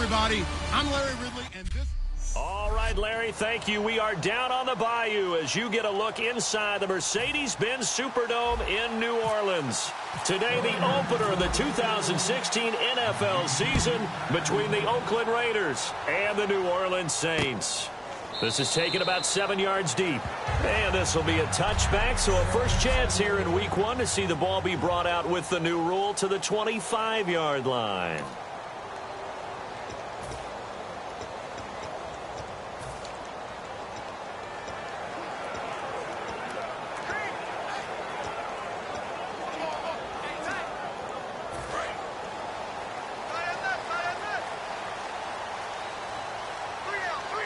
everybody. I'm Larry Ridley, and this... All right, Larry, thank you. We are down on the bayou as you get a look inside the Mercedes-Benz Superdome in New Orleans. Today, the opener of the 2016 NFL season between the Oakland Raiders and the New Orleans Saints. This is taken about 7 yards deep. And this will be a touchback, so a first chance here in Week 1 to see the ball be brought out with the new rule to the 25-yard line.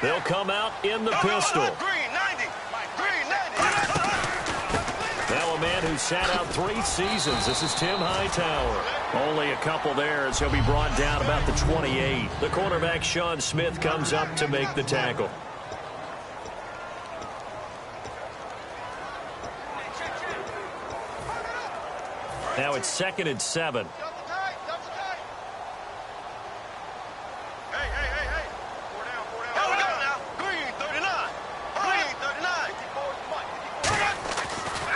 They'll come out in the pistol. Now a man who sat out 3 seasons. This is Tim Hightower. Only a couple there as he'll be brought down about the 28. The cornerback, Sean Smith, comes up to make the tackle. Now it's 2nd and 7.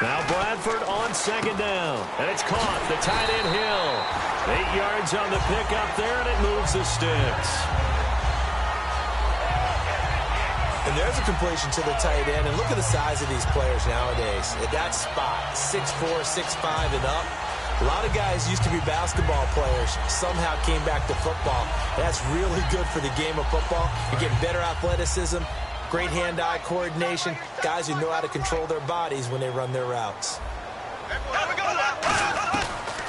Now Bradford on 2nd down. And it's caught. The tight end Hill. 8 yards on the pickup there, and it moves the sticks. And there's a completion to the tight end. And look at the size of these players nowadays. At that spot, 6'4", 6'5", and up. A lot of guys used to be basketball players, somehow came back to football. That's really good for the game of football. You're getting better athleticism, great hand-eye coordination, guys who know how to control their bodies when they run their routes.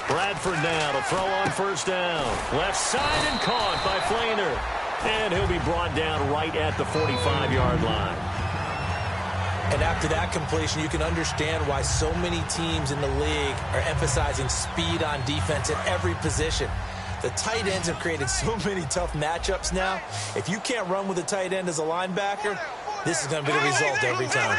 Bradford now to throw on 1st down. Left side and caught by Flainer. And he'll be brought down right at the 45-yard line. And after that completion, you can understand why so many teams in the league are emphasizing speed on defense at every position. The tight ends have created so many tough matchups now. If you can't run with a tight end as a linebacker, this is going to be the result every time.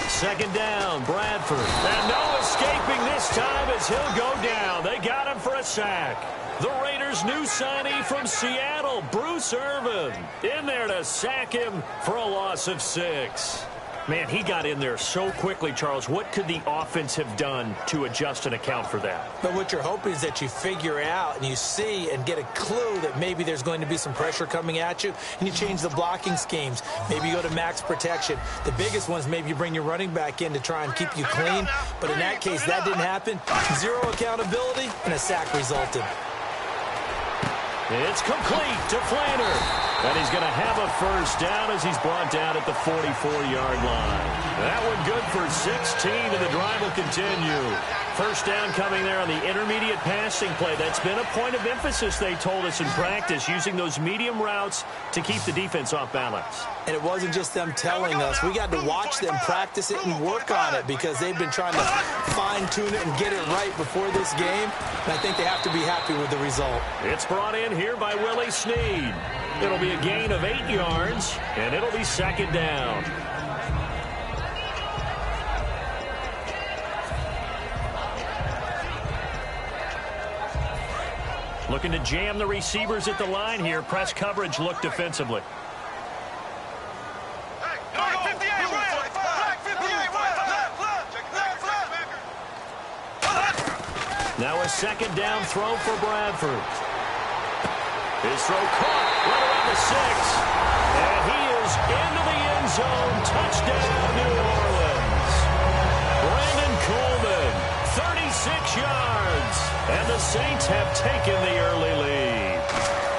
Second down, Bradford. And no escaping this time as he'll go down. They got him for a sack. The Raiders' new signee from Seattle, Bruce Irvin, in there to sack him for a loss of 6. Man, he got in there so quickly, Charles. What could the offense have done to adjust and account for that? But what you're hoping is that you figure out and you see and get a clue that maybe there's going to be some pressure coming at you, and you change the blocking schemes. Maybe you go to max protection. The biggest one is maybe you bring your running back in to try and keep you clean. But in that case, that didn't happen. 0 accountability, and a sack resulted. It's complete to Flainer. And he's going to have a first down as he's brought down at the 44-yard line. That one good for 16, and the drive will continue. First down coming there on the intermediate passing play. That's been a point of emphasis, they told us in practice, using those medium routes to keep the defense off balance. And it wasn't just them telling us. We got to watch them practice it and work on it because they've been trying to fine-tune it and get it right before this game. And I think they have to be happy with the result. It's brought in here by Willie Snead. It'll be a gain of 8 yards, and it'll be 2nd down. Looking to jam the receivers at the line here. Press coverage look defensively. Now a 2nd down throw for Bradford. His throw caught right around the 6. And he is into the end zone. Touchdown, New Orleans. Brandon Coleman, 36 yards. And the Saints have taken the early lead.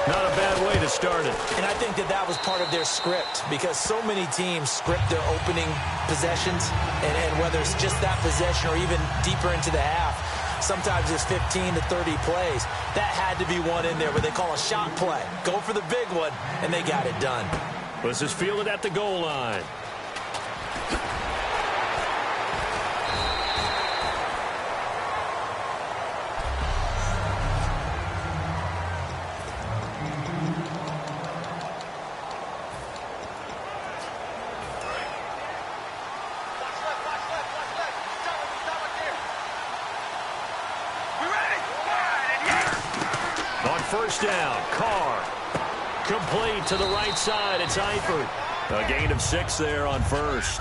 Not a bad way to start it. And I think that was part of their script because so many teams script their opening possessions. And whether it's just that possession or even deeper into the half, sometimes it's 15 to 30 plays. That had to be one in there where they call a shot play. Go for the big one, and they got it done. This is fielded at the goal line. On first down, Carr. Complete to the right side. It's Eifert. A gain of 6 there on first.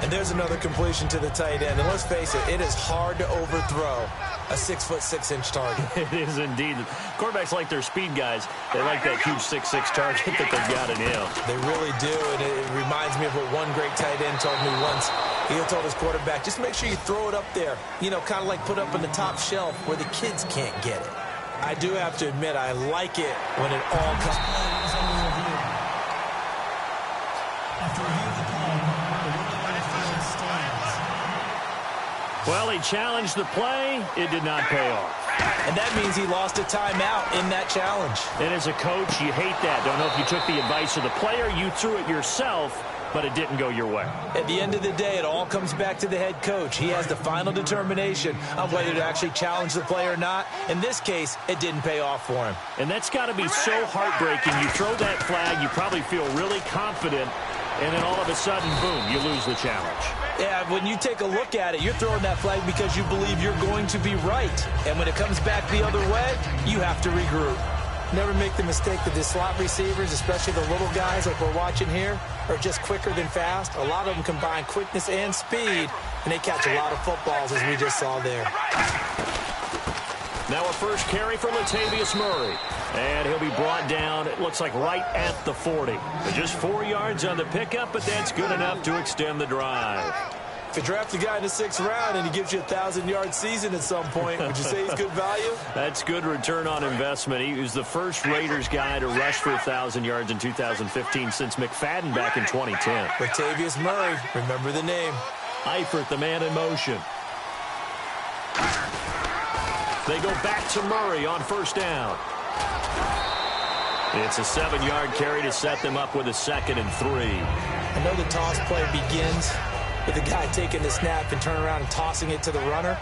And there's another completion to the tight end. And let's face it, it is hard to overthrow a 6'6" target. It is indeed. Quarterbacks like their speed guys. They like that huge 6'6" target that they've got in him. They really do, and it reminds me of what one great tight end told me once. He told his quarterback, just make sure you throw it up there, you know, kind of like put up on the top shelf where the kids can't get it. I do have to admit, I like it when it all comes. After review of the play, the ruling on the field stands. Well, he challenged the play. It did not pay off. And that means he lost a timeout in that challenge. And as a coach, you hate that. Don't know if you took the advice of the player. You threw it yourself, but it didn't go your way. At the end of the day, it all comes back to the head coach. He has the final determination on whether to actually challenge the play or not. In this case, it didn't pay off for him. And that's got to be so heartbreaking. You throw that flag, you probably feel really confident, and then all of a sudden, boom, you lose the challenge. Yeah, when you take a look at it, you're throwing that flag because you believe you're going to be right. And when it comes back the other way, you have to regroup. Never make the mistake that the slot receivers, especially the little guys like we're watching here, are just quicker than fast. A lot of them combine quickness and speed, and they catch a lot of footballs, as we just saw there. Now a first carry for Latavius Murray. And he'll be brought down, it looks like right at the 40. Just 4 yards on the pickup, but that's good enough to extend the drive. If you draft a guy in the 6th round and he gives you a 1,000-yard season at some point, would you say he's good value? That's good return on investment. He was the first Raiders guy to rush for 1,000 yards in 2015 since McFadden back in 2010. Latavius Murray, remember the name. Eifert, the man in motion. They go back to Murray on first down. It's a 7-yard carry to set them up with a 2nd and 3. I know the toss play begins with the guy taking the snap and turning around and tossing it to the runner.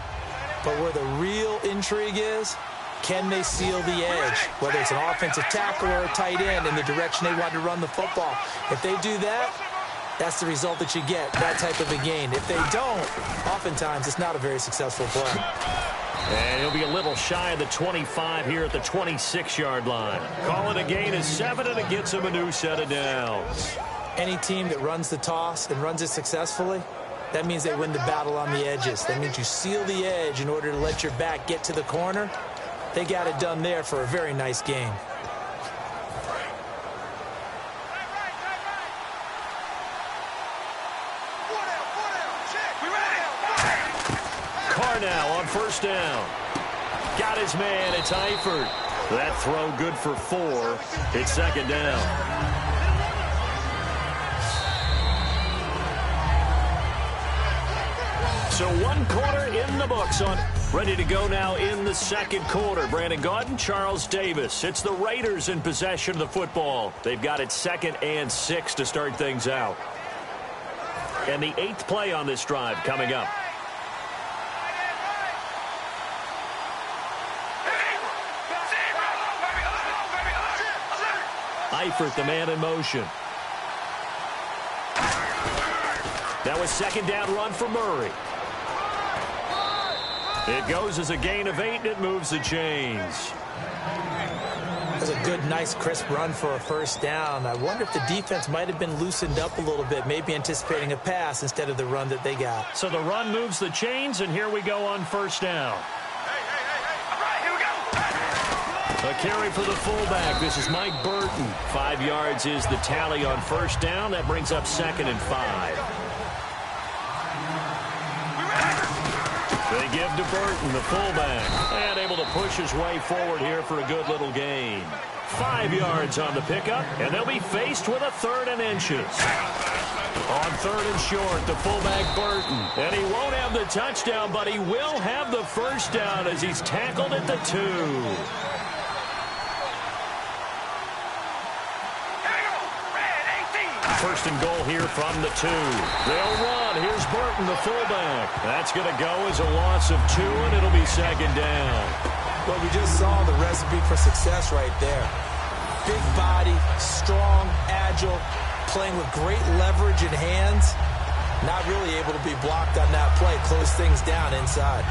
But where the real intrigue is, can they seal the edge? Whether it's an offensive tackle or a tight end in the direction they want to run the football. If they do that, that's the result that you get, that type of a gain. If they don't, oftentimes it's not a very successful play. And he'll be a little shy of the 25 here at the 26-yard line. Call it a gain of 7, and it gets him a new set of downs. Any team that runs the toss and runs it successfully, that means they win the battle on the edges. That means you seal the edge in order to let your back get to the corner. They got it done there for a very nice gain. Now on first down. Got his man. It's Eifert. That throw good for 4. It's 2nd down. So 1 quarter in the books on. Ready to go now in the 2nd quarter. Brandon Gaudin, Charles Davis. It's the Raiders in possession of the football. They've got it 2nd and 6 to start things out. And the 8th play on this drive coming up. Eifert, the man in motion. Now a 2nd down run for Murray. It goes as a gain of 8, and it moves the chains. That's a good, nice, crisp run for a first down. I wonder if the defense might have been loosened up a little bit, maybe anticipating a pass instead of the run that they got. So the run moves the chains, and here we go on first down. A carry for the fullback. This is Mike Burton. 5 yards is the tally on first down. That brings up 2nd and 5. They give to Burton, the fullback, and able to push his way forward here for a good little gain. 5 yards on the pickup, and they'll be faced with a 3rd and inches. On 3rd and short, the fullback Burton. And he won't have the touchdown, but he will have the first down as he's tackled at the 2. First and goal here from the 2. They'll run. Here's Burton, the fullback. That's going to go as a loss of 2, and it'll be 2nd down. Well, we just saw the recipe for success right there. Big body, strong, agile, playing with great leverage in hands. Not really able to be blocked on that play. Close things down inside.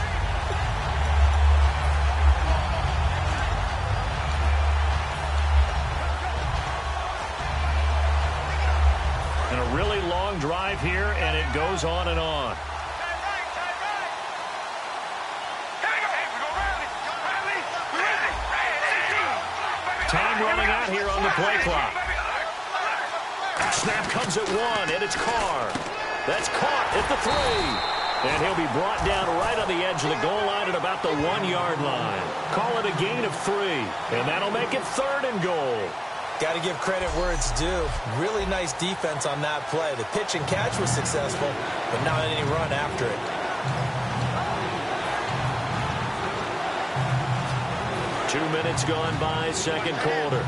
drive here, and it goes on and on. Time running out here on the play clock. Snap comes at one, and it's Carr. That's caught at the 3. And he'll be brought down right on the edge of the goal line at about the 1-yard line. Call it a gain of 3, and that'll make it 3rd and goal. Got to give credit where it's due. Really nice defense on that play. The pitch and catch was successful, but not any run after it. 2 minutes gone by, second quarter.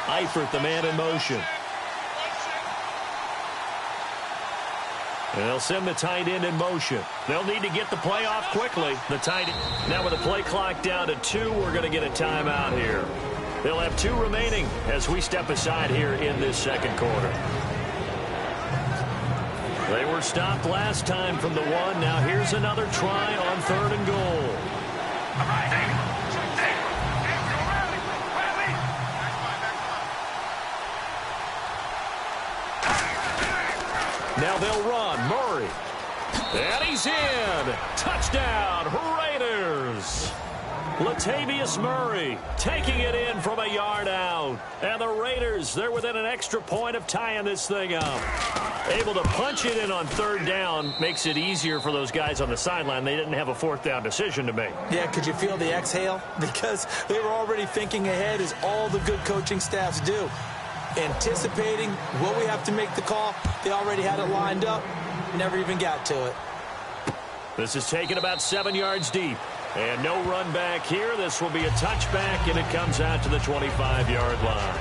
Eifert, the man in motion. They'll send the tight end in motion. They'll need to get the play off quickly. The tight end. Now with the play clock down to 2, we're going to get a timeout here. They'll have 2 remaining as we step aside here in this second quarter. They were stopped last time from the 1. Now here's another try on 3rd and goal. Now they'll run. Murray. And he's in. Touchdown, Raiders. Latavius Murray taking it in from a yard out. And the Raiders, they're within an extra point of tying this thing up. Able to punch it in on 3rd down makes it easier for those guys on the sideline. They didn't have a 4th down decision to make. Yeah, could you feel the exhale? Because they were already thinking ahead, as all the good coaching staffs do. Anticipating what we have to make the call. They already had it lined up. Never even got to it. This is taken about 7 yards deep. And no run back here. This will be a touchback, and it comes out to the 25-yard line.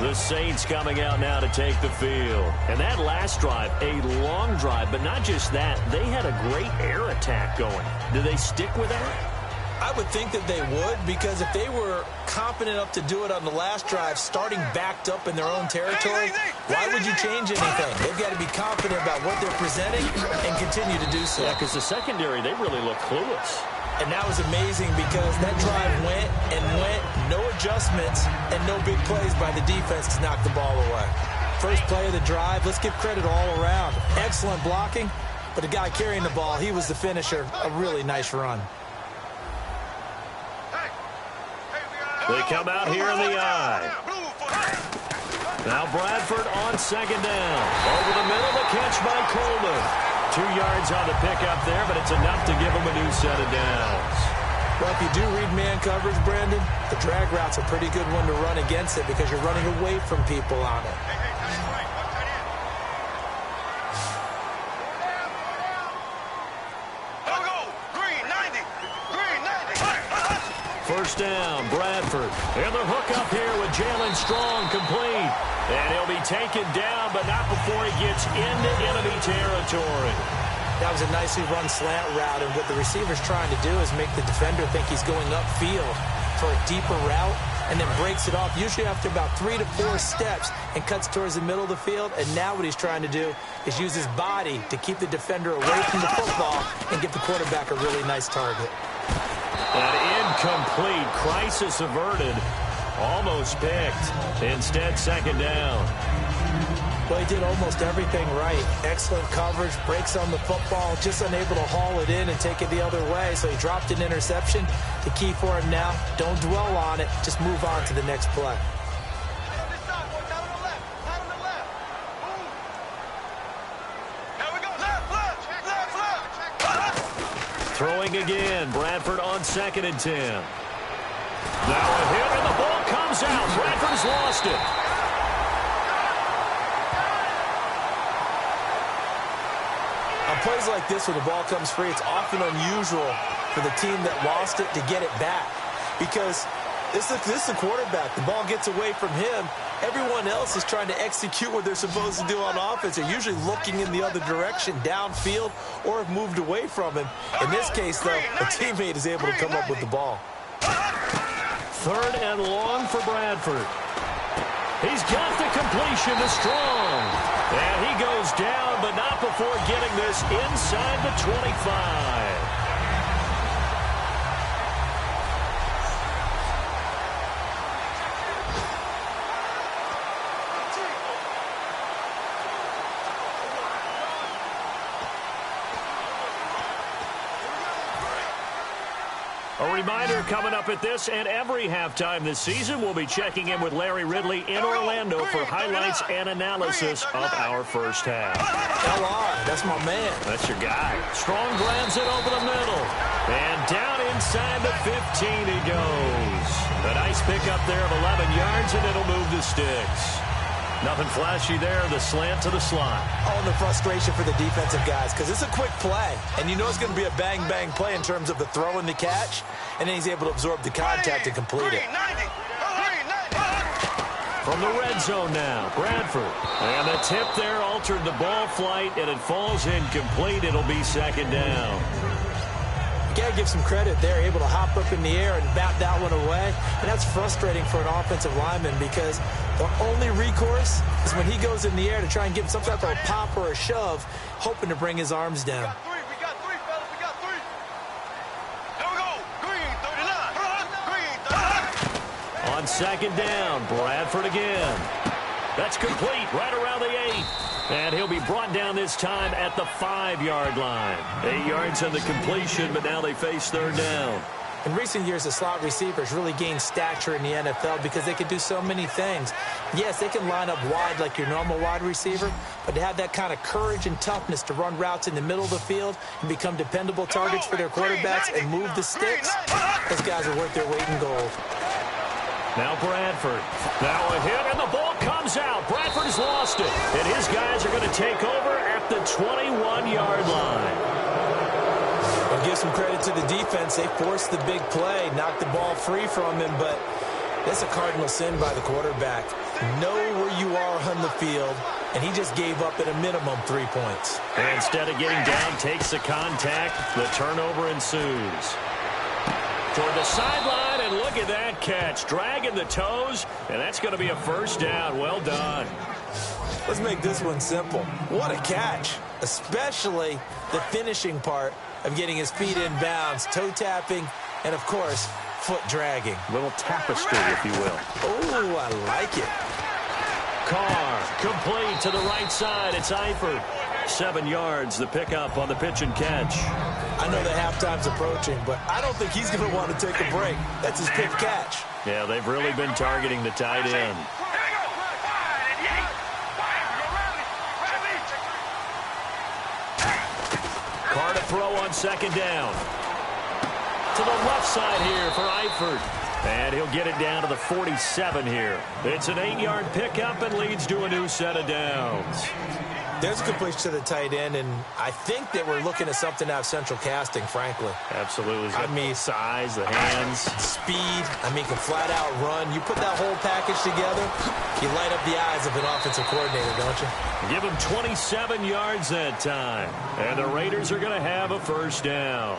The Saints coming out now to take the field. And that last drive, a long drive, but not just that. They had a great air attack going. Do they stick with that? I would think that they would, because if they were competent enough to do it on the last drive, starting backed up in their own territory, why would you change anything? They've got to be confident about what they're presenting and continue to do so. Yeah, because the secondary, they really look clueless. And that was amazing, because that drive went and went, no adjustments, and no big plays by the defense to knock the ball away. First play of the drive, let's give credit all around. Excellent blocking, but the guy carrying the ball, he was the finisher. A really nice run. They come out here in the eye. Now Bradford on 2nd down. Over the middle, the catch by Coleman. 2 yards on the pickup there, but it's enough to give him a new set of downs. Well, if you do read man coverage, Brandon, the drag route's a pretty good one to run against it, because you're running away from people on it. First down, Bradford. And the hook up here with Jalen Strong, complete. And he'll be taken down, but not before he gets into enemy territory. That was a nicely run slant route, and what the receiver's trying to do is make the defender think he's going upfield for a deeper route, and then breaks it off, usually after about 3 to 4 steps, and cuts towards the middle of the field. And now what he's trying to do is use his body to keep the defender away from the football and give the quarterback a really nice target. An incomplete, crisis averted, almost picked. Instead, 2nd down. Well, he did almost everything right. Excellent coverage, breaks on the football, just unable to haul it in and take it the other way. So he dropped an interception. The key for him now, don't dwell on it, just move on to the next play. Throwing again, Bradford on 2nd and 10. Now a hit, and the ball comes out. Bradford's lost it. On plays like this, when the ball comes free, it's often unusual for the team that lost it to get it back, because this is the quarterback. The ball gets away from him. Everyone else is trying to execute what they're supposed to do on offense. They're usually looking in the other direction, downfield, or have moved away from him. In this case, though, a teammate is able to come up with the ball. 3rd and long for Bradford. He's got the completion to Strong. And he goes down, but not before getting this inside the 25. A reminder coming up at this and every halftime this season, we'll be checking in with Larry Ridley in Orlando for highlights and analysis of our first half. LR, that's my man. That's your guy. Strong grabs it over the middle. And down inside the 15 he goes. A nice pickup there of 11 yards, and it'll move the sticks. Nothing flashy there, the slant to the slot. Oh, the frustration for the defensive guys, because it's a quick play, and you know it's going to be a bang-bang play in terms of the throw and the catch, and then he's able to absorb the contact and complete it. From the red zone now, Bradford. And the tip there altered the ball flight, and it falls incomplete. It'll be second down. Got to give some credit there, able to hop up in the air and bat that one away. And that's frustrating for an offensive lineman because the only recourse is when he goes in the air to try and get some type of a pop or a shove, hoping to bring his arms down. We got three, fellas. We got three. Here we go. Green, 39. Green, 39. On second down, Bradford again. That's complete right around the 8. And he'll be brought down this time at the 5-yard line. 8 yards on the completion, but now they face third down. In recent years, the slot receivers really gained stature in the NFL because they can do so many things. Yes, they can line up wide like your normal wide receiver, but to have that kind of courage and toughness to run routes in the middle of the field and become dependable targets for their quarterbacks and move the sticks, those guys are worth their weight in gold. Now Bradford. Now a hit, and the ball comes out. Bradford has lost it, and his guys are going to take over at the 21-yard line. I'll give some credit to the defense. They forced the big play, knocked the ball free from him, but that's a cardinal sin by the quarterback. Know where you are on the field, and he just gave up at a minimum 3 points. And instead of getting down, takes the contact. The turnover ensues. Toward the sideline, and look at that catch. Dragging the toes, and that's going to be a first down. Well done. Let's make this one simple. What a catch, especially the finishing part of getting his feet in bounds, toe tapping, and, of course, foot dragging. Little tapestry, if you will. Oh, I like it. Carr, complete to the right side. It's Eifert. 7 yards, the pickup on the pitch and catch. I know the halftime's approaching, but I don't think he's going to want to take a break. That's his pitch catch. Yeah, they've really been targeting the tight end. Carr to throw on second down. To the left side here for Eifert. And he'll get it down to the 47 here. It's an 8-yard pickup and leads to a new set of downs. There's a completion to the tight end, and I think that we're looking at something out of central casting, frankly. Absolutely. I mean, size, the hands. Speed. I mean, can flat out run. You put that whole package together, you light up the eyes of an offensive coordinator, don't you? Give him 27 yards that time. And the Raiders are going to have a first down.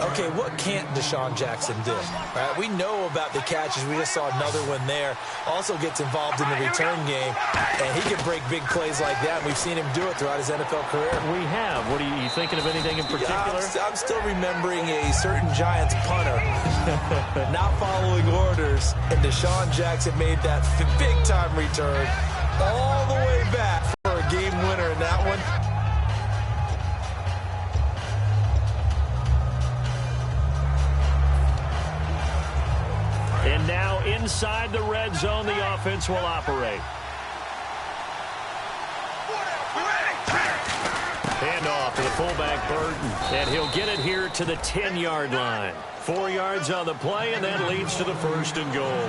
Okay, what can't Deshaun Jackson do? Right? We know about the catches. We just saw another one there. Also gets involved in the return game, and he can break big plays like that. We've seen him do it throughout his NFL career. We have. What are you thinking of anything in particular? I'm still remembering a certain Giants punter not following orders, and Deshaun Jackson made that big-time return all the way back for a game winner in that one. And now inside the red zone, the offense will operate. Handoff to the fullback, Burton. And he'll get it here to the 10-yard line. 4 yards on the play, and that leads to the first and goal.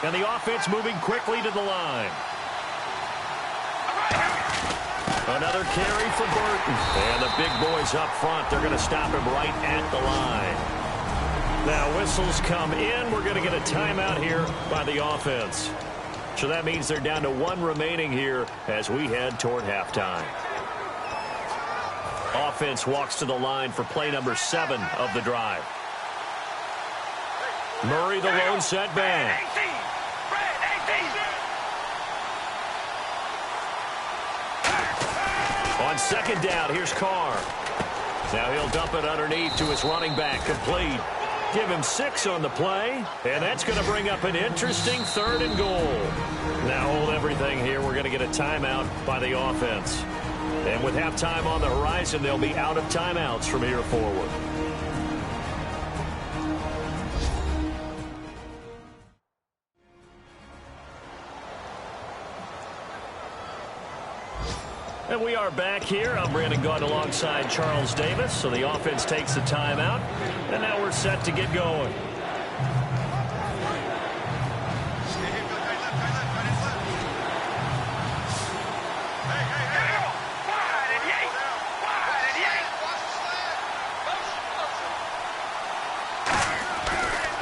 And the offense moving quickly to the line. Another carry for Burton. And the big boys up front, they're going to stop him right at the line. Now whistles come in. We're going to get a timeout here by the offense. So that means they're down to 1 remaining here as we head toward halftime. Offense walks to the line for play number 7 of the drive. Murray, the lone setback. On second down, here's Carr. Now he'll dump it underneath to his running back, complete. Give him 6 on the play, and that's going to bring up an interesting 3rd and goal. Now hold everything here. We're going to get a timeout by the offense. And with halftime on the horizon, they'll be out of timeouts from here forward. And we are back here. I'm Brandon Gaudin alongside Charles Davis. So the offense takes a timeout. And now we're set to get going.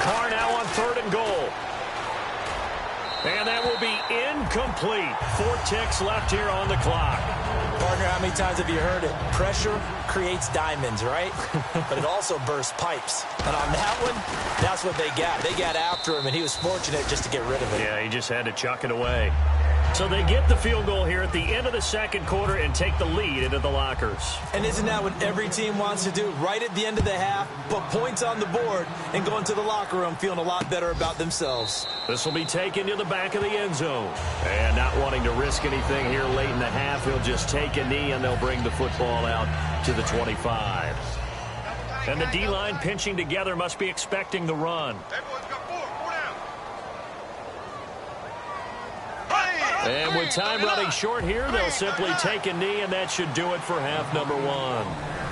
Carr now on 3rd and goal. And that will be incomplete. 4 ticks left here on the clock. Partner, how many times have you heard it? Pressure creates diamonds, right? But it also bursts pipes. And on that one, that's what they got. They got after him, and he was fortunate just to get rid of it. Yeah, he just had to chuck it away. So they get the field goal here at the end of the 2nd quarter and take the lead into the lockers. And isn't that what every team wants to do? Right at the end of the half, put points on the board, and go into the locker room feeling a lot better about themselves. This will be taken to the back of the end zone. And not wanting to risk anything here late in the half, he'll just take a knee, and they'll bring the football out to the 25. And the D-line pinching together must be expecting the run. And with time running short here, they'll simply take a knee, and that should do it for half number 1.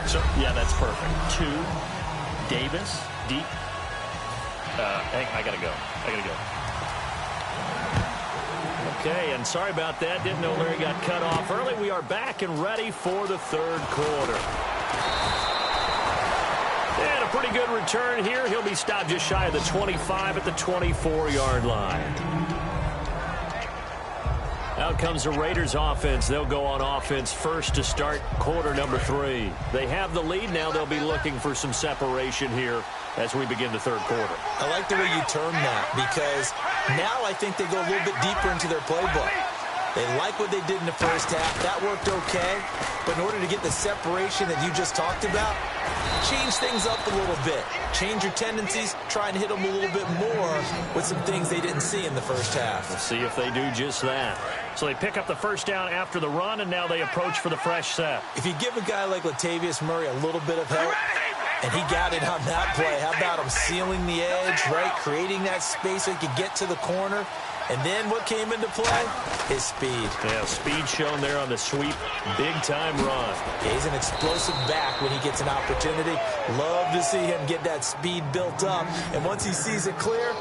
So, yeah, that's perfect. 2, Davis, deep. Hey, I got to go. Okay, and sorry about that. Didn't know Larry got cut off early. We are back and ready for the 3rd quarter. And a pretty good return here. He'll be stopped just shy of the 25 at the 24-yard line. Out comes the Raiders offense. They'll go on offense first to start quarter number 3. They have the lead now. They'll be looking for some separation here as we begin the 3rd quarter. I like the way you term that, because now I think they go a little bit deeper into their playbook. They like what they did in the first half. That worked okay. But in order to get the separation that you just talked about, change things up a little bit. Change your tendencies. Try and hit them a little bit more with some things they didn't see in the first half. We'll see if they do just that. So they pick up the first down after the run, and now they approach for the fresh set. If you give a guy like Latavius Murray a little bit of help, and he got it on that play, how about him sealing the edge, right? Creating that space so he could get to the corner. And then what came into play? His speed. Yeah, speed shown there on the sweep. Big-time run. Yeah, he's an explosive back when he gets an opportunity. Love to see him get that speed built up. And once he sees it clear,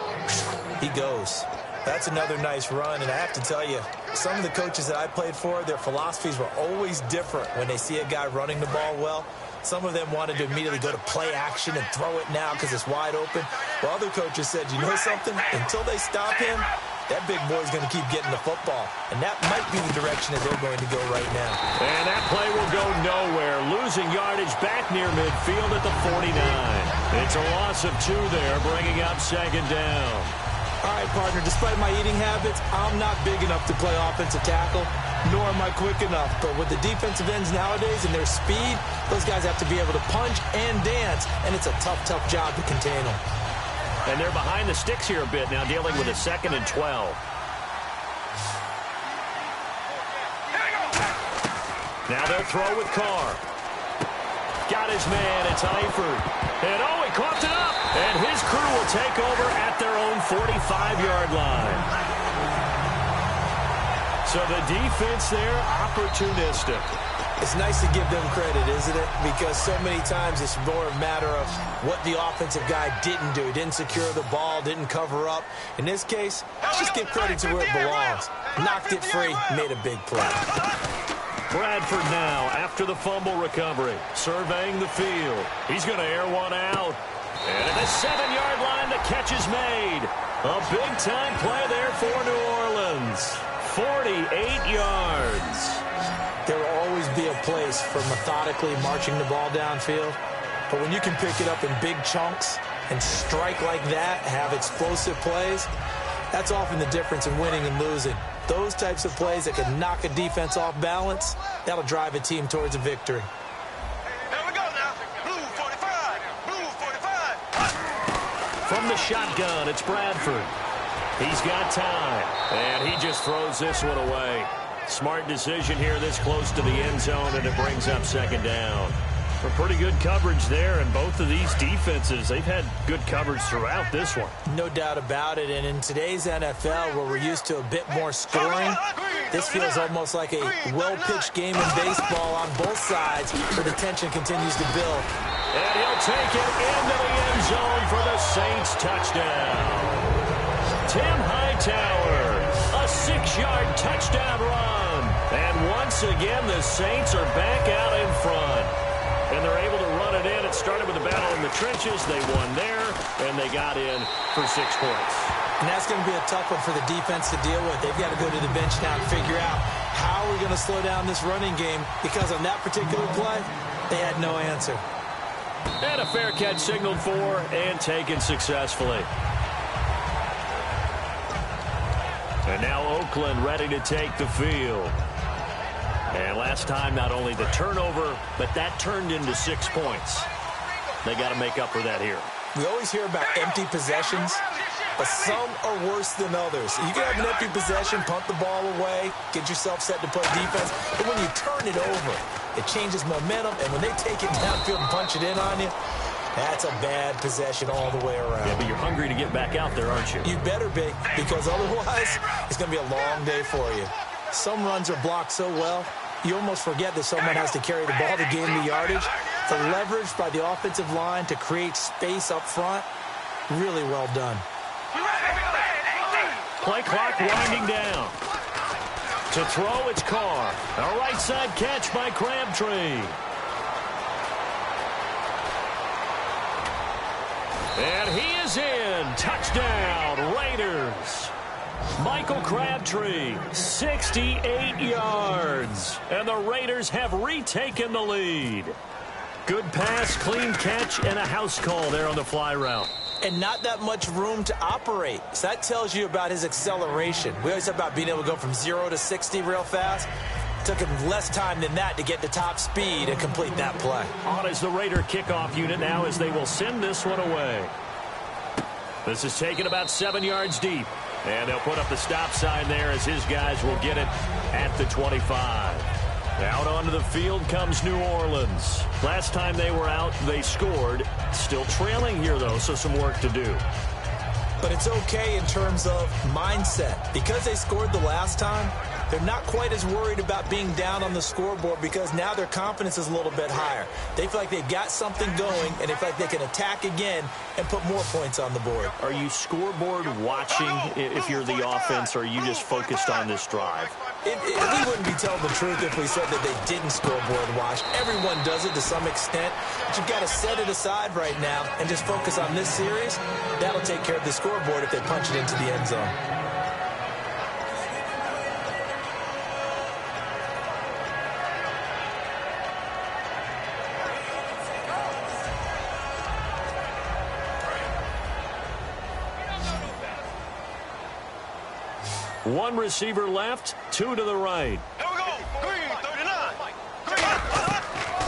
he goes. That's another nice run. And I have to tell you, some of the coaches that I played for, their philosophies were always different when they see a guy running the ball well. Some of them wanted to immediately go to play action and throw it now because it's wide open. While other coaches said, you know something? Until they stop him, that big boy's going to keep getting the football. And that might be the direction that they're going to go right now. And that play will go nowhere. Losing yardage back near midfield at the 49. It's a loss of 2 there, bringing up 2nd down. All right, partner, despite my eating habits, I'm not big enough to play offensive tackle, nor am I quick enough. But with the defensive ends nowadays and their speed, those guys have to be able to punch and dance, and it's a tough, tough job to contain them. And they're behind the sticks here a bit now, dealing with a 2nd and 12. Now they'll throw with Carr. Got his man, it's Eifert. And oh, he coughed it up. And his crew will take over at their own 45-yard line. So the defense there, opportunistic. It's nice to give them credit, isn't it? Because so many times it's more a matter of what the offensive guy didn't do. Didn't secure the ball, didn't cover up. In this case, let's just give credit to where it belongs. Knocked it free, made a big play. Bradford now, after the fumble recovery, surveying the field. He's going to air one out. And at the 7-yard line, the catch is made. A big-time play there for New Orleans. 48 yards. There will always be a place for methodically marching the ball downfield. But when you can pick it up in big chunks and strike like that, have explosive plays, that's often the difference in winning and losing. Those types of plays that can knock a defense off balance, that'll drive a team towards a victory. Here we go now. Blue 45. Blue 45. From the shotgun, it's Bradford. He's got time. And he just throws this one away. Smart decision here this close to the end zone, and it brings up 2nd down. A pretty good coverage there, and both of these defenses, they've had good coverage throughout this one. No doubt about it, and in today's NFL, where we're used to a bit more scoring, this feels almost like a well-pitched game in baseball on both sides, where the tension continues to build. And he'll take it into the end zone for the Saints touchdown. Tim Hightower, a 6-yard touchdown run. And once again, the Saints are back out in front. And they're able to run it in. It started with a battle in the trenches. They won there, and they got in for 6 points. And that's going to be a tough one for the defense to deal with. They've got to go to the bench now and figure out how we're going to slow down this running game, because on that particular play, they had no answer. And a fair catch signaled for and taken successfully. And now Oakland ready to take the field. And last time, not only the turnover, but that turned into 6 points. They got to make up for that here. We always hear about empty possessions, but some are worse than others. You can have an empty possession, punt the ball away, get yourself set to play defense, but when you turn it over, it changes momentum, and when they take it downfield and punch it in on you, that's a bad possession all the way around. Yeah, but you're hungry to get back out there, aren't you? You better be, because otherwise, it's going to be a long day for you. Some runs are blocked so well, you almost forget that someone has to carry the ball to gain the yardage. The leverage by the offensive line to create space up front, really well done. Play clock winding down. To throw, it's Carr. A right side catch by Crabtree. And he is in. Touchdown, Raiders. Michael Crabtree, 68 yards. And the Raiders have retaken the lead. Good pass, clean catch, and a house call there on the fly route. And not that much room to operate. So that tells you about his acceleration. We always talk about being able to go from 0 to 60 real fast. Took him less time than that to get to top speed and complete that play. On is the Raider kickoff unit now, as they will send this one away. This is taken about 7 yards deep. And they'll put up the stop sign there as his guys will get it at the 25. Out onto the field comes New Orleans. Last time they were out, they scored. Still trailing here, though, so some work to do. But it's okay in terms of mindset. Because they scored the last time, they're not quite as worried about being down on the scoreboard, because now their confidence is a little bit higher. They feel like they've got something going, and they feel like they can attack again and put more points on the board. Are you scoreboard watching if you're the offense, or are you just focused on this drive? We wouldn't be telling the truth if we said that they didn't scoreboard watch. Everyone does it to some extent, but you've got to set it aside right now and just focus on this series. That'll take care of the scoreboard if they punch it into the end zone. One receiver left, 2 to the right. Here we go. Green, 39.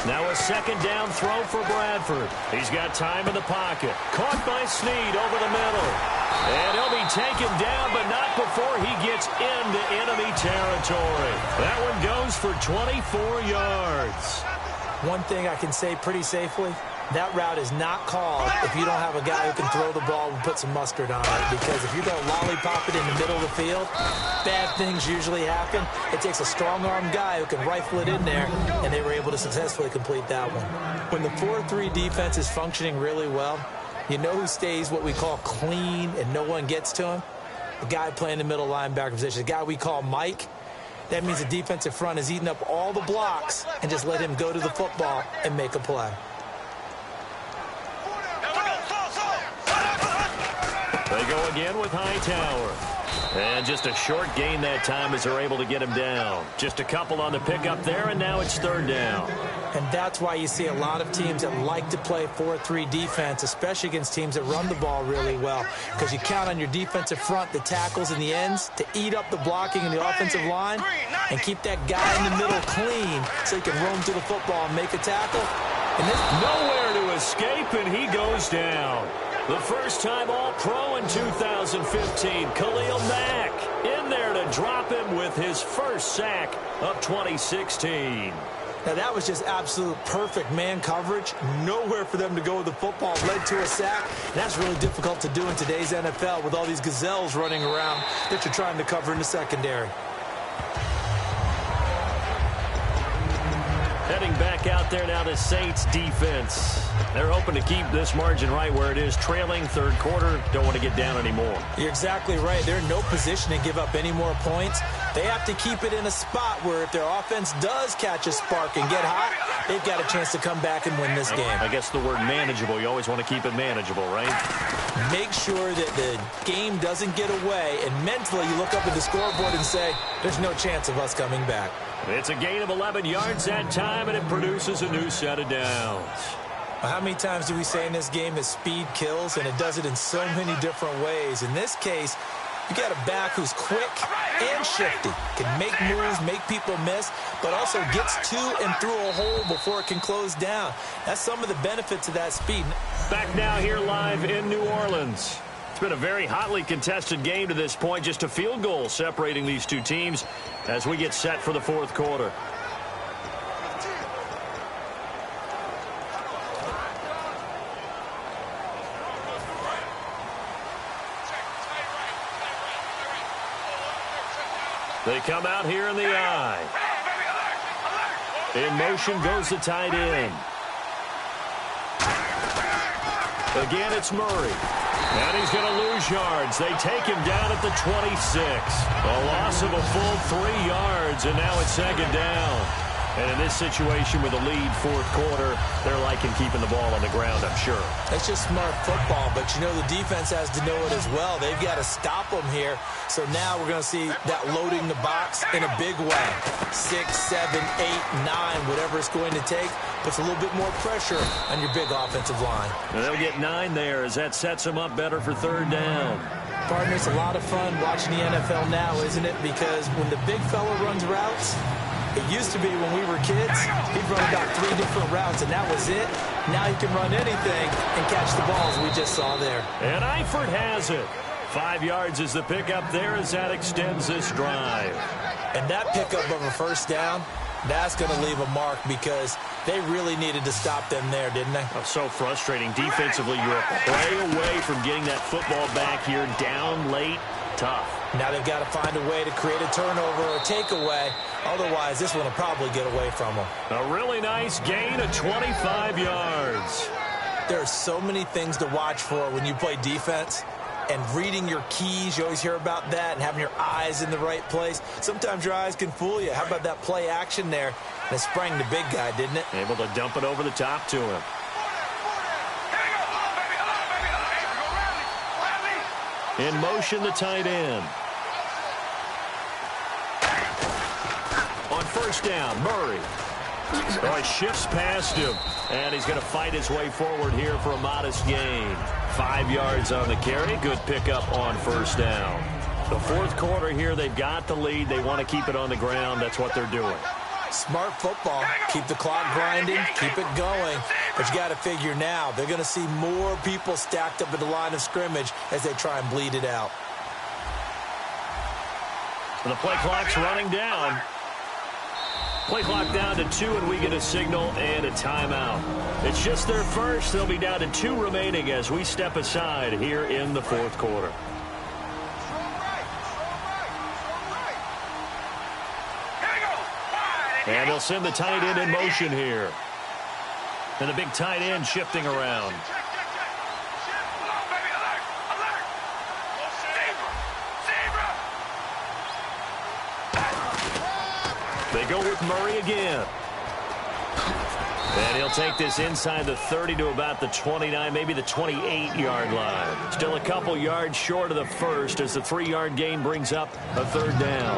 Now a second down throw for Bradford. He's got time in the pocket. Caught by Snead over the middle. And he'll be taken down, but not before he gets into enemy territory. That one goes for 24 yards. One thing I can say pretty safely, that route is not called if you don't have a guy who can throw the ball and put some mustard on it. Because if you're going to lollipop it in the middle of the field, bad things usually happen. It takes a strong-armed guy who can rifle it in there, and they were able to successfully complete that one. When the 4-3 defense is functioning really well, you know who stays what we call clean and no one gets to him? The guy playing the middle linebacker position, the guy we call Mike. That means the defensive front is eating up all the blocks and just let him go to the football and make a play. They go again with Hightower. And just a short gain that time as they're able to get him down. Just a couple on the pickup there, and now it's third down. And that's why you see a lot of teams that like to play 4-3 defense, especially against teams that run the ball really well. Because you count on your defensive front, the tackles and the ends, to eat up the blocking in the offensive line and keep that guy in the middle clean so he can roam through the football and make a tackle. And this nowhere to escape, and he goes down. The first time All-Pro in 2015, Khalil Mack in there to drop him with his first sack of 2016. Now, that was just absolute perfect man coverage. Nowhere for them to go with the football. Led to a sack. And that's really difficult to do in today's NFL with all these gazelles running around that you're trying to cover in the secondary. Heading back out there now to Saints defense. They're hoping to keep this margin right where it is, trailing third quarter. Don't want to get down anymore. You're exactly right. They're in no position to give up any more points. They have to keep it in a spot where if their offense does catch a spark and get hot, they've got a chance to come back and win this game. I guess the word manageable, you always want to keep it manageable, right? Make sure that the game doesn't get away, and mentally you look up at the scoreboard and say, there's no chance of us coming back. It's a gain of 11 yards that time, and it produces a new set of downs. How many times do we say in this game that speed kills, and it does it in so many different ways? In this case, you got a back who's quick and shifty, can make moves, make people miss, but also gets to and through a hole before it can close down. That's some of the benefits of that speed. Back now here live in New Orleans. It's been a very hotly contested game to this point. Just a field goal separating these two teams as we get set for the fourth quarter. They come out here in the eye. In motion goes the tight end. Again, it's Murray. And he's going to lose yards. They take him down at the 26. A loss of a full 3 yards, and now it's second down. And in this situation with a lead fourth quarter, they're liking keeping the ball on the ground, I'm sure. That's just smart football, but you know the defense has to know it as well. They've got to stop them here. So now we're going to see that loading the box in a big way. 6, 7, 8, 9, whatever it's going to take, puts a little bit more pressure on your big offensive line. And they'll get 9 there as that sets them up better for third down. Partner, it's a lot of fun watching the NFL now, isn't it? Because when the big fella runs routes, it used to be when we were kids, he'd run about 3 different routes, and that was it. Now he can run anything and catch the balls we just saw there. And Eifert has it. 5 yards is the pickup there as that extends this drive. And that pickup of a first down, that's going to leave a mark because they really needed to stop them there, didn't they? Oh, so frustrating. Defensively, you're a play away from getting that football back here. Down late, tough. Now they've got to find a way to create a turnover or a takeaway. Otherwise, this one will probably get away from them. A really nice gain of 25 yards. There are so many things to watch for when you play defense. And reading your keys, you always hear about that, and having your eyes in the right place. Sometimes your eyes can fool you. How about that play action there? And it sprang the big guy, didn't it? Able to dump it over the top to him. In motion, the tight end. On first down, Murray. Oh, he shifts past him, and he's going to fight his way forward here for a modest gain. 5 yards on the carry. Good pickup on first down. The fourth quarter here, they've got the lead. They want to keep it on the ground. That's what they're doing. Smart football. Keep the clock grinding. Keep it going. But you got to figure now, they're going to see more people stacked up at the line of scrimmage as they try and bleed it out. The play clock's running down. Play clock down to 2, and we get a signal and a timeout. It's just their first. They'll be down to 2 remaining as we step aside here in the fourth quarter. And they'll send the tight end in motion here. And the big tight end shifting around. They go with Murray again. And he'll take this inside the 30 to about the 29, maybe the 28-yard line. Still a couple yards short of the first as the 3-yard gain brings up a third down.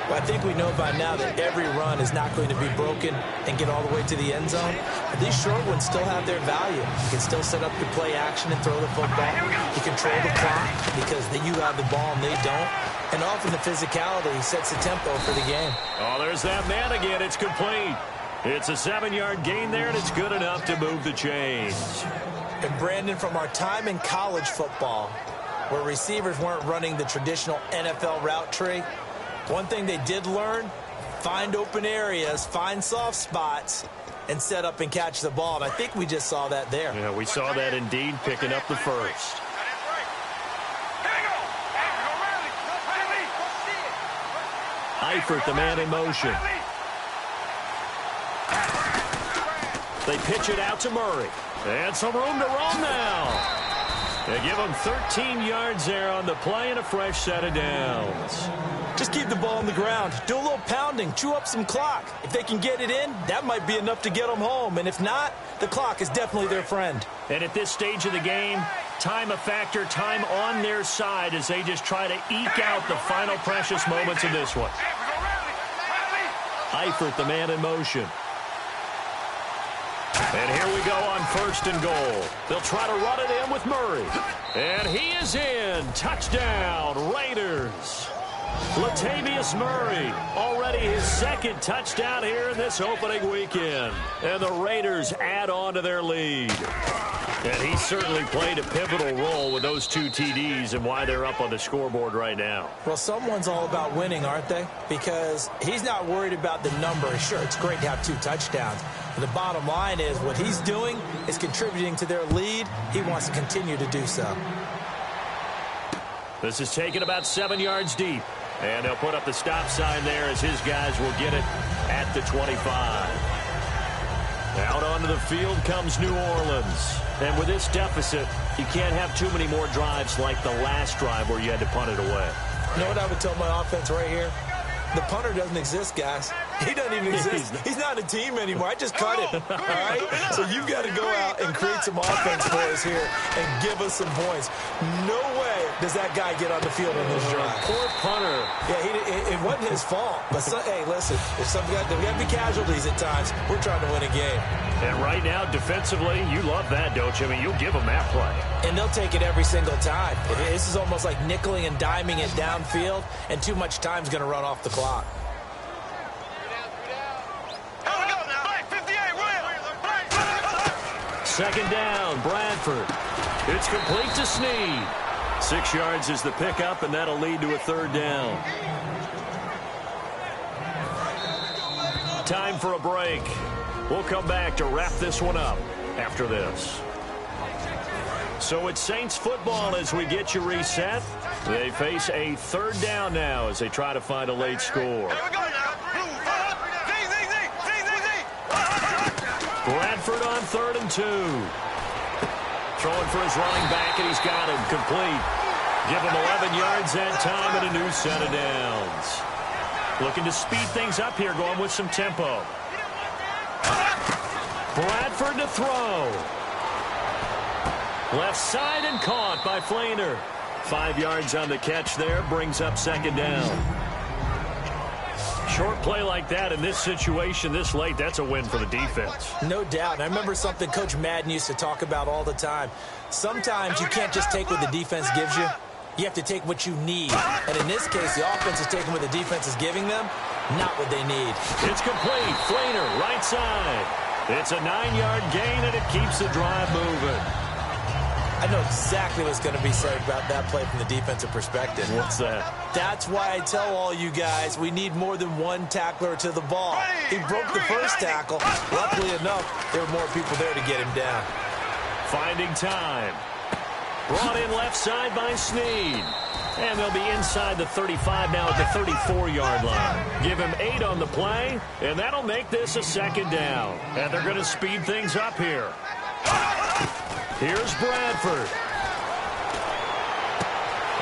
Well, I think we know by now that every run is not going to be broken and get all the way to the end zone. But these short ones still have their value. You can still set up your play action and throw the football. You control the clock because you have the ball and they don't. And often the physicality sets the tempo for the game. Oh, there's that man again. It's complete. It's a 7-yard gain there, and it's good enough to move the chains. And Brandon, from our time in college football, where receivers weren't running the traditional NFL route tree, one thing they did learn, find open areas, find soft spots, and set up and catch the ball. And I think we just saw that there. Yeah, we saw that indeed, picking up the first. Eifert, the man in motion. They pitch it out to Murray. And some room to roam now. They give him 13 yards there on the play and a fresh set of downs. Just keep the ball on the ground. Do a little pounding. Chew up some clock. If they can get it in, that might be enough to get them home. And if not, the clock is definitely their friend. And at this stage of the game, time a factor, time on their side as they just try to eke out the final precious moments of this one. Eifert, the man in motion. And here we go on 1st and goal. They'll try to run it in with Murray. And he is in. Touchdown, Raiders. Latavius Murray, already his 2nd touchdown here in this opening weekend. And the Raiders add on to their lead. And he certainly played a pivotal role with those 2 TDs and why they're up on the scoreboard right now. Well, someone's all about winning, aren't they? Because he's not worried about the number. Sure, it's great to have 2 touchdowns. But the bottom line is what he's doing is contributing to their lead. He wants to continue to do so. This is taken about 7 yards deep. And they'll put up the stop sign there as his guys will get it at the 25. Out onto the field comes New Orleans. And with this deficit, you can't have too many more drives like the last drive where you had to punt it away. You know what I would tell my offense right here? The punter doesn't exist, guys. He doesn't even exist. He's not a team anymore. I just cut him, all right? So you've got to go out and create some offense for us here and give us some points. No way does that guy get on the field on this drive. Poor punter. Yeah, it wasn't his fault. But, hey, listen, if there got to be casualties at times, we're trying to win a game. And right now, defensively, you love that, don't you? I mean, you'll give them that play. And they'll take it every single time. This is almost like nickeling and diming it downfield, and too much time's going to run off the clock. Second down, Bradford. It's complete to Snead. 6 yards is the pickup, and that'll lead to a 3rd down. Time for a break. We'll come back to wrap this one up after this. So it's Saints football as we get you reset. They face a 3rd down now as they try to find a late score. Bradford on 3rd and 2. Throwing for his running back, and he's got him complete. Give him 11 yards that time and a new set of downs. Looking to speed things up here, going with some tempo. Bradford to throw. Left side and caught by Flainer. 5 yards on the catch there, brings up 2nd down. Short play like that in this situation this late, that's a win for the defense. No doubt. I remember something Coach Madden used to talk about all the time. Sometimes you can't just take what the defense gives you. You have to take what you need. And in this case, the offense is taking what the defense is giving them, not what they need. It's complete. Flainer, right side. It's a 9-yard gain, and it keeps the drive moving. I know exactly what's going to be said about that play from the defensive perspective. What's that? That's why I tell all you guys we need more than one tackler to the ball. He broke the first tackle. Luckily enough, there were more people there to get him down. Finding time. Brought in left side by Snead. And they'll be inside the 35 now at the 34-yard line. Give him 8 on the play, and that'll make this a 2nd down. And they're going to speed things up here. Here's Bradford.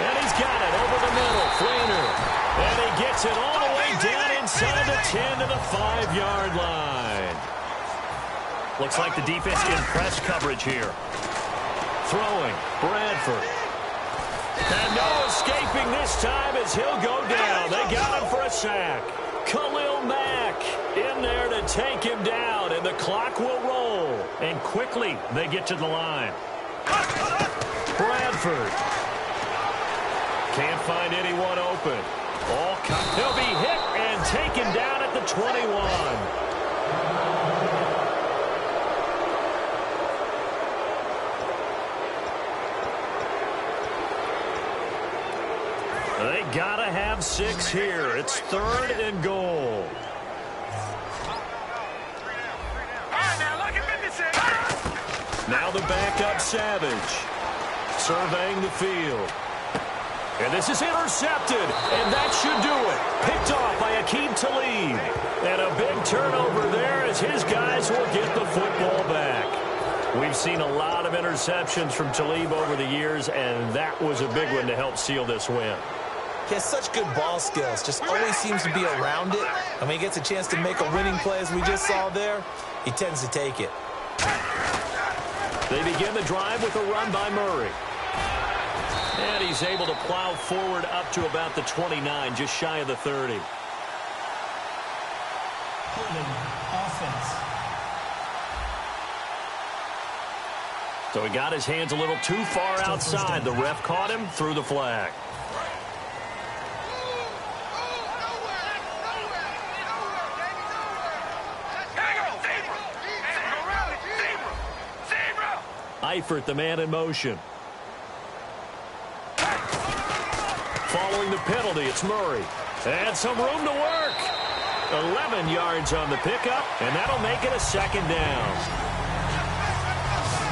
And he's got it over the middle. Flainer. And he gets it all the way down inside the 10 to the 5-yard line. Looks like the defense in press coverage here. Throwing. Bradford. And no escaping this time as he'll go down. They got him for a sack. Khalil Mack in there to take him down, and the clock will roll. And quickly, they get to the line. Bradford. Can't find anyone open. He'll be hit and taken down at the 21. They gotta have 6 here. It's 3rd and goal. backup Savage. Surveying the field. And this is intercepted, and that should do it. Picked off by Aqib Talib. And a big turnover there as his guys will get the football back. We've seen a lot of interceptions from Talib over the years, and that was a big one to help seal this win. He has such good ball skills, just always seems to be around it. And when he gets a chance to make a winning play, as we just saw there, he tends to take it. They begin the drive with a run by Murray. And he's able to plow forward up to about the 29, just shy of the 30. Holding offense. So he got his hands a little too far outside. The ref caught him, threw the flag. Eifert, the man in motion. Following the penalty, it's Murray. And some room to work. 11 yards on the pickup, and that'll make it a second down.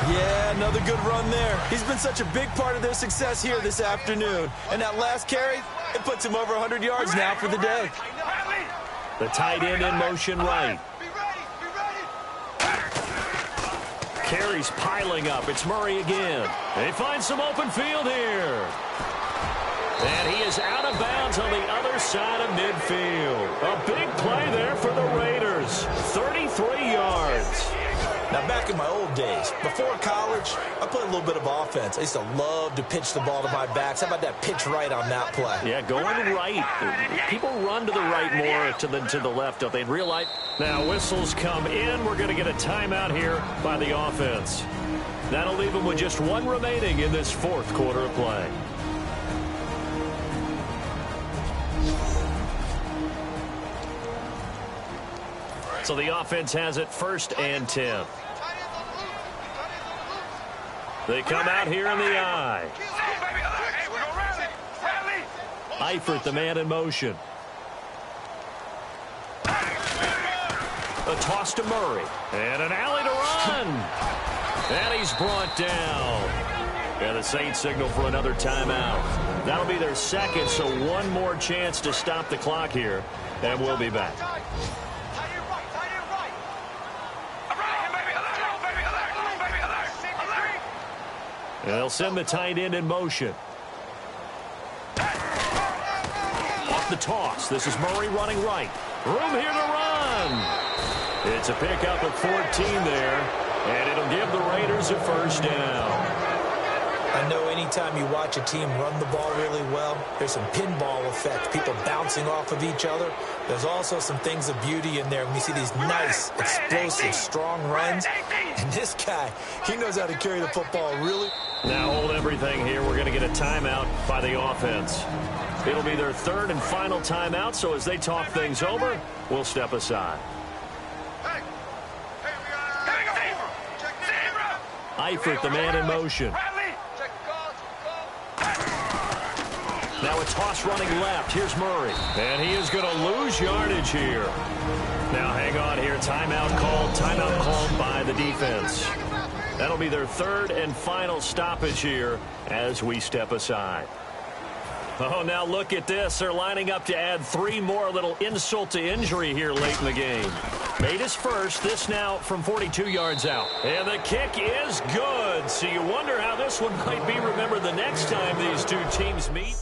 Yeah, another good run there. He's been such a big part of their success here this afternoon. And that last carry, it puts him over 100 yards now for the day. The tight end in motion right. Carries piling up. It's Murray again. They find some open field here. And he is out of bounds on the other side of midfield. A big play there for the Raiders. 33 yards. Now, back in my old days, before college, I played a little bit of offense. I used to love to pitch the ball to my backs. How about that pitch right on that play? Yeah, going right. People run to the right more than to the left, don't they? In real life. Now, whistles come in. We're going to get a timeout here by the offense. That'll leave them with just one remaining in this fourth quarter of play. So the offense has it 1st and 10. They come out here in the eye. Eifert, the man in motion. A toss to Murray. And an alley to run. And he's brought down. And the Saints signal for another timeout. That'll be their second, so one more chance to stop the clock here. And we'll be back. And they'll send the tight end in motion. Off the toss. This is Murray running right. Room here to run. It's a pickup of 14 there. And it'll give the Raiders a first down. I know anytime you watch a team run the ball really well, there's some pinball effect, people bouncing off of each other. There's also some things of beauty in there when you see these nice, explosive, strong runs. And this guy, he knows how to carry the football really. Now hold everything here. We're going to get a timeout by the offense. It'll be their 3rd and final timeout, so as they talk things over, we'll step aside. Eifert, the man in motion. Now a toss running left. Here's Murray. And he is going to lose yardage here. Now hang on here. Timeout called by the defense. That'll be their 3rd and final stoppage here as we step aside. Oh, now look at this. They're lining up to add 3 more. Little insult to injury here late in the game. Made his first. This now from 42 yards out. And the kick is good. So you wonder how this one might be remembered the next time these two teams meet.